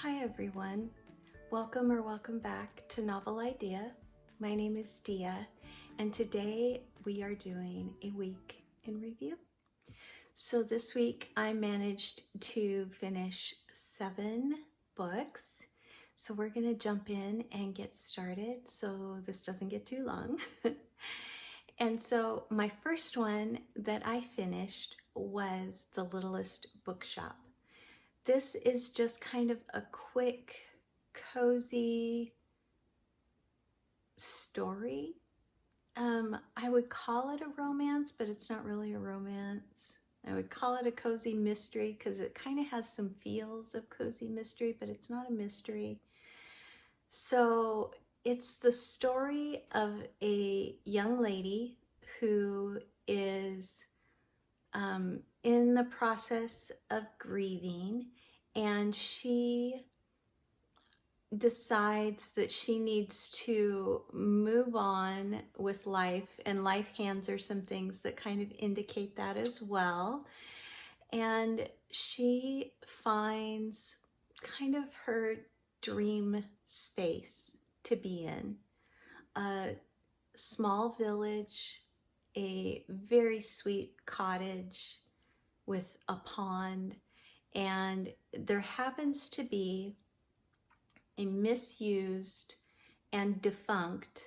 Hi everyone, welcome back to Novel Idea. My name is Dia and today we are doing a week in review. So this week I managed to finish 7 books. So we're gonna jump in and get started so this doesn't get too long. And so my first one that I finished was The Littlest Bookshop. This is just kind of a quick, cozy story. I would call it a romance, but it's not really a romance. I would call it a cozy mystery because it kind of has some feels of cozy mystery, but it's not a mystery. So it's the story of a young lady who is in the process of grieving, and she decides that she needs to move on with life, and life hands her some things that kind of indicate that as well. And she finds kind of her dream space to be in, a small village, a very sweet cottage with a pond, and there happens to be a misused and defunct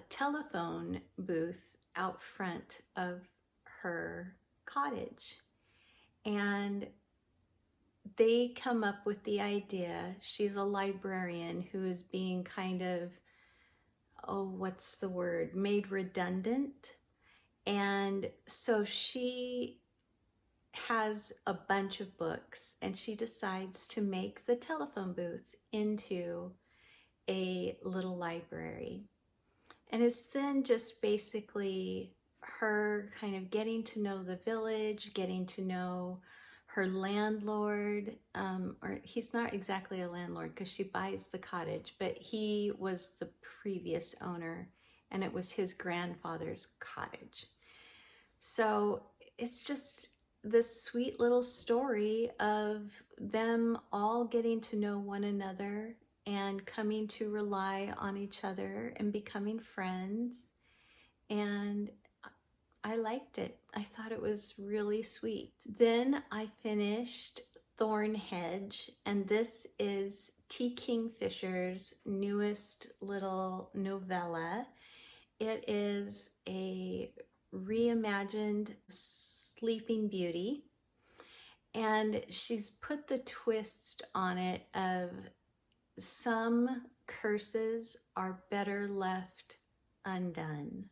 telephone booth out front of her cottage. And they come up with the idea, she's a librarian who is being kind of, what's the word, made redundant. And so she has a bunch of books and she decides to make the telephone booth into a little library. And it's then just basically her kind of getting to know the village, getting to know her landlord, or he's not exactly a landlord because she buys the cottage, but he was the previous owner and it was his grandfather's cottage. So it's just this sweet little story of them all getting to know one another and coming to rely on each other and becoming friends. And I liked it. I thought it was really sweet. Then I finished Thornhedge, and this is T Kingfisher's newest little novella. It is a reimagined Sleeping Beauty, and she's put the twist on it of some curses are better left undone.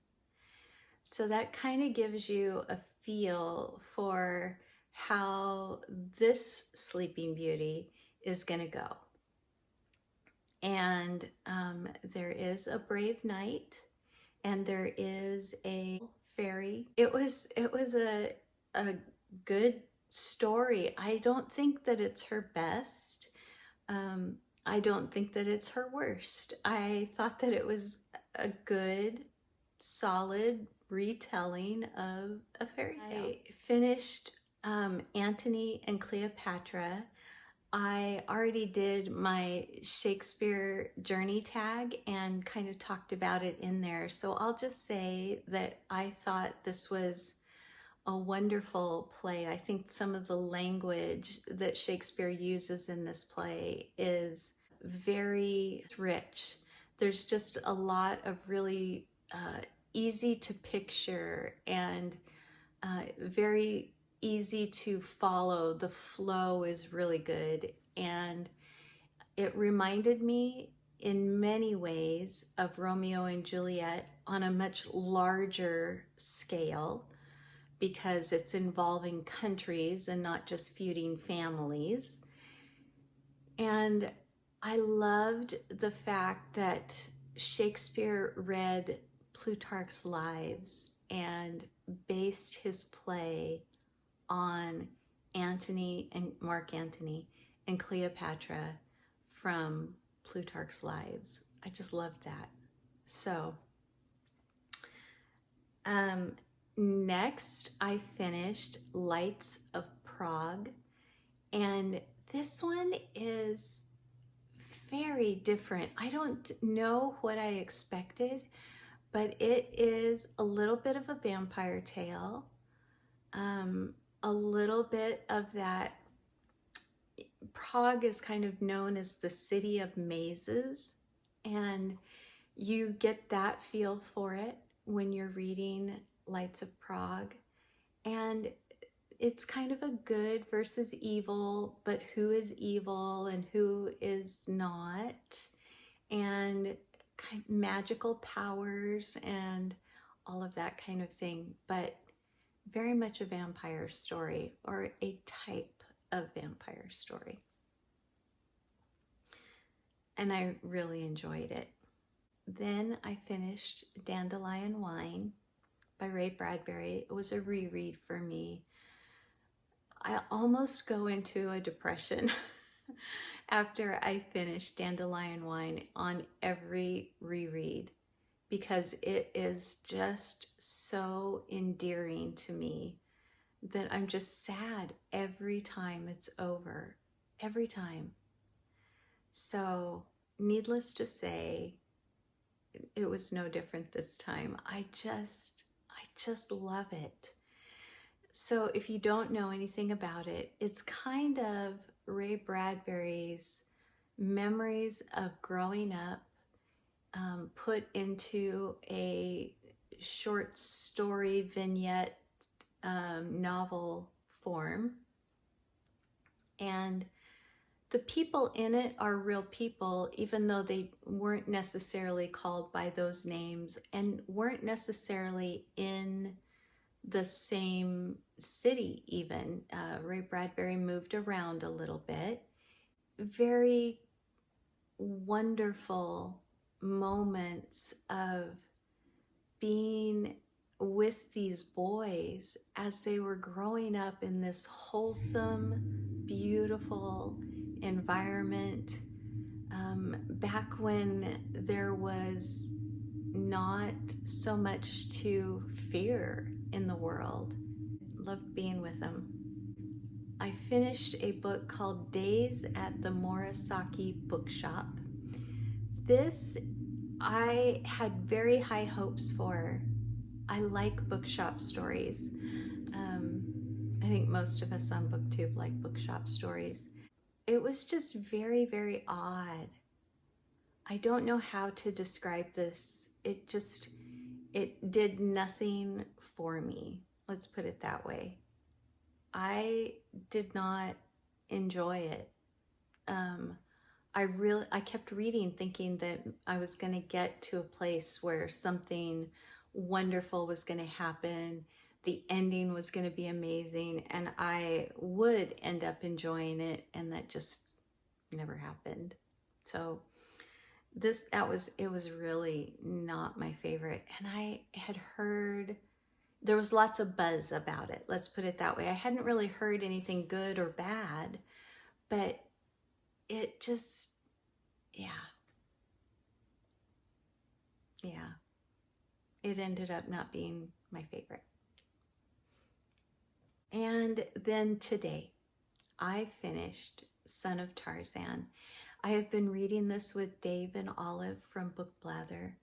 So that kind of gives you a feel for how this Sleeping Beauty is going to go. And there is a brave knight and there is a fairy. It was a good story. I don't think that it's her best. I don't think that it's her worst. I thought that it was a good, solid retelling of a fairy tale. I finished Antony and Cleopatra. I already did my Shakespeare journey tag and kind of talked about it in there. So I'll just say that I thought this was a wonderful play. I think some of the language that Shakespeare uses in this play is very rich. There's just a lot of really easy to picture and very easy to follow. The flow is really good, and it reminded me in many ways of Romeo and Juliet on a much larger scale because it's involving countries and not just feuding families. And I loved the fact that Shakespeare read Plutarch's Lives and based his play on Mark Antony and Cleopatra from Plutarch's Lives. I just loved that. So next I finished Lights of Prague, and this one is very different. I don't know what I expected, but it is a little bit of a vampire tale, a little bit of that. Prague is kind of known as the city of mazes, and you get that feel for it when you're reading Lights of Prague. And it's kind of a good versus evil, but who is evil and who is not, and kind of magical powers and all of that kind of thing, but very much a vampire story, or a type of vampire story. And I really enjoyed it. Then I finished Dandelion Wine by Ray Bradbury. It was a reread for me. I almost go into a depression after I finish Dandelion Wine on every reread, because it is just so endearing to me that I'm just sad every time it's over, every time. So needless to say, it was no different this time. I just love it. So if you don't know anything about it, it's kind of Ray Bradbury's memories of growing up, put into a short story vignette novel form. And the people in it are real people, even though they weren't necessarily called by those names and weren't necessarily in the same city even. Ray Bradbury moved around a little bit. Very wonderful moments of being with these boys as they were growing up in this wholesome, beautiful environment, back when there was not so much to fear in the world. Loved being with them. I finished a book called Days at the Morisaki Bookshop. This I had very high hopes for. I like bookshop stories. I think most of us on BookTube like bookshop stories. It was just very, very odd. I don't know how to describe this. It did nothing for me. Let's put it that way. I did not enjoy it. I kept reading thinking that I was going to get to a place where something wonderful was going to happen. The ending was going to be amazing, and I would end up enjoying it, and that just never happened. So it was really not my favorite. And I had heard, there was lots of buzz about it. Let's put it that way. I hadn't really heard anything good or bad, but it just, yeah. It ended up not being my favorite. And then today, I finished Son of Tarzan. I have been reading this with Dave and Olive from Book Blather.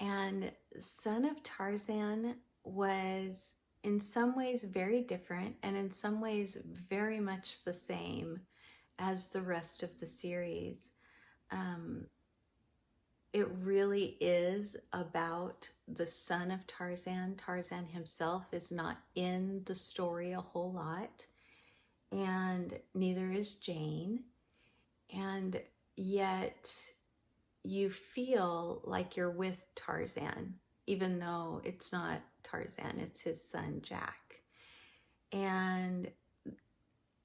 And Son of Tarzan was in some ways very different, and in some ways very much the same as the rest of the series. It really is about the son of Tarzan. Tarzan himself is not in the story a whole lot, and neither is Jane. And yet you feel like you're with Tarzan, even though it's not Tarzan, it's his son, Jack. And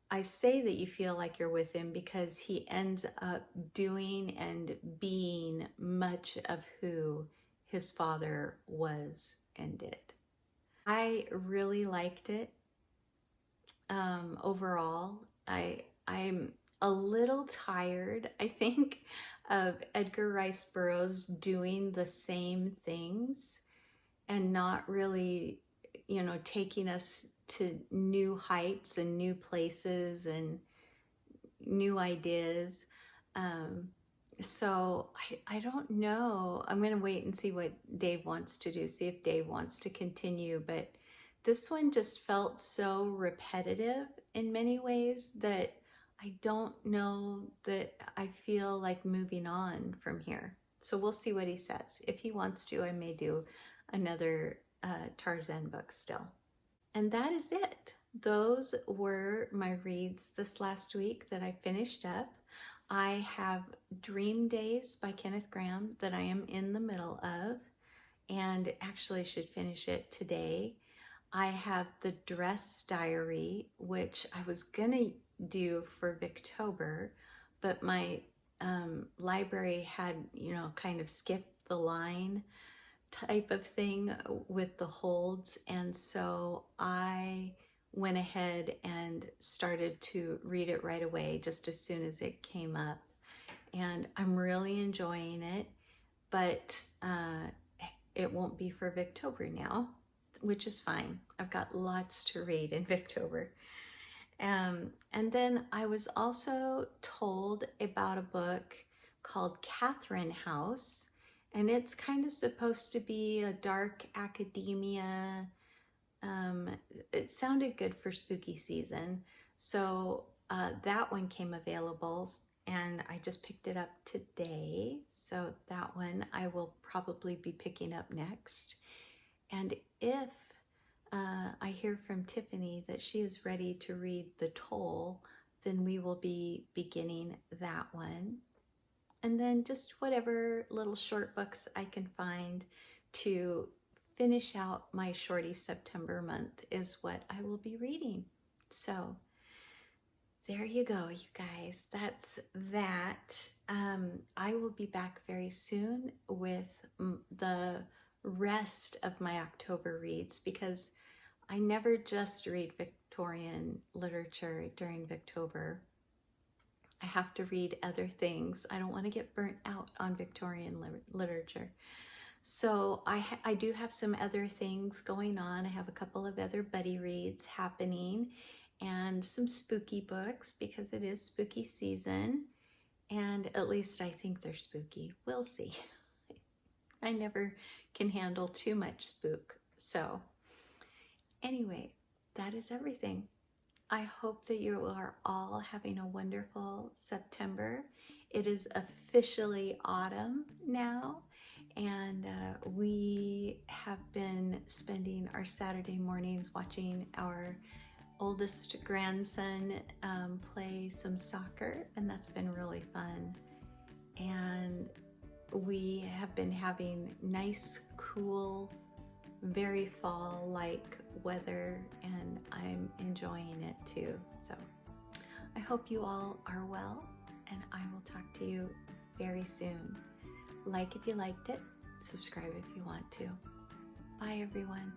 I say that you feel like you're with him because he ends up doing and being much of who his father was and did. I really liked it. Overall, I'm a little tired, I think, of Edgar Rice Burroughs doing the same things and not really, taking us to new heights and new places and new ideas. So I don't know. I'm going to wait and see what Dave wants to do, see if Dave wants to continue. But this one just felt so repetitive in many ways that I don't know that I feel like moving on from here. So we'll see what he says. If he wants to, I may do another Tarzan book still. And that is it. Those were my reads this last week that I finished up. I have Dream Days by Kenneth Grahame that I am in the middle of, and actually should finish it today. I have The Dress Diary, which I was gonna do for Victober, but my library had, kind of skipped the line type of thing with the holds, and so I went ahead and started to read it right away just as soon as it came up, and I'm really enjoying it, but it won't be for Victober now, which is fine. I've got lots to read in Victober. And then I was also told about a book called Catherine House, and it's kind of supposed to be a dark academia. It sounded good for spooky season. So that one came available, and I just picked it up today. So that one I will probably be picking up next. And if I hear from Tiffany that she is ready to read The Toll, then we will be beginning that one. And then just whatever little short books I can find to finish out my shorty September month is what I will be reading. So there you go, you guys. That's that. I will be back very soon with the rest of my October reads, because I never just read Victorian literature during Victober. I have to read other things. I don't want to get burnt out on Victorian literature. So I do have some other things going on. I have a couple of other buddy reads happening and some spooky books because it is spooky season. And at least I think they're spooky. We'll see. I never can handle too much spook. So anyway, that is everything. I hope that you are all having a wonderful September. It is officially autumn now, and we have been spending our Saturday mornings watching our oldest grandson play some soccer, and that's been really fun. And we have been having nice, cool, very fall-like weather, and I'm enjoying it too. So I hope you all are well, and I will talk to you very soon. Like if you liked it, subscribe if you want to. Bye everyone.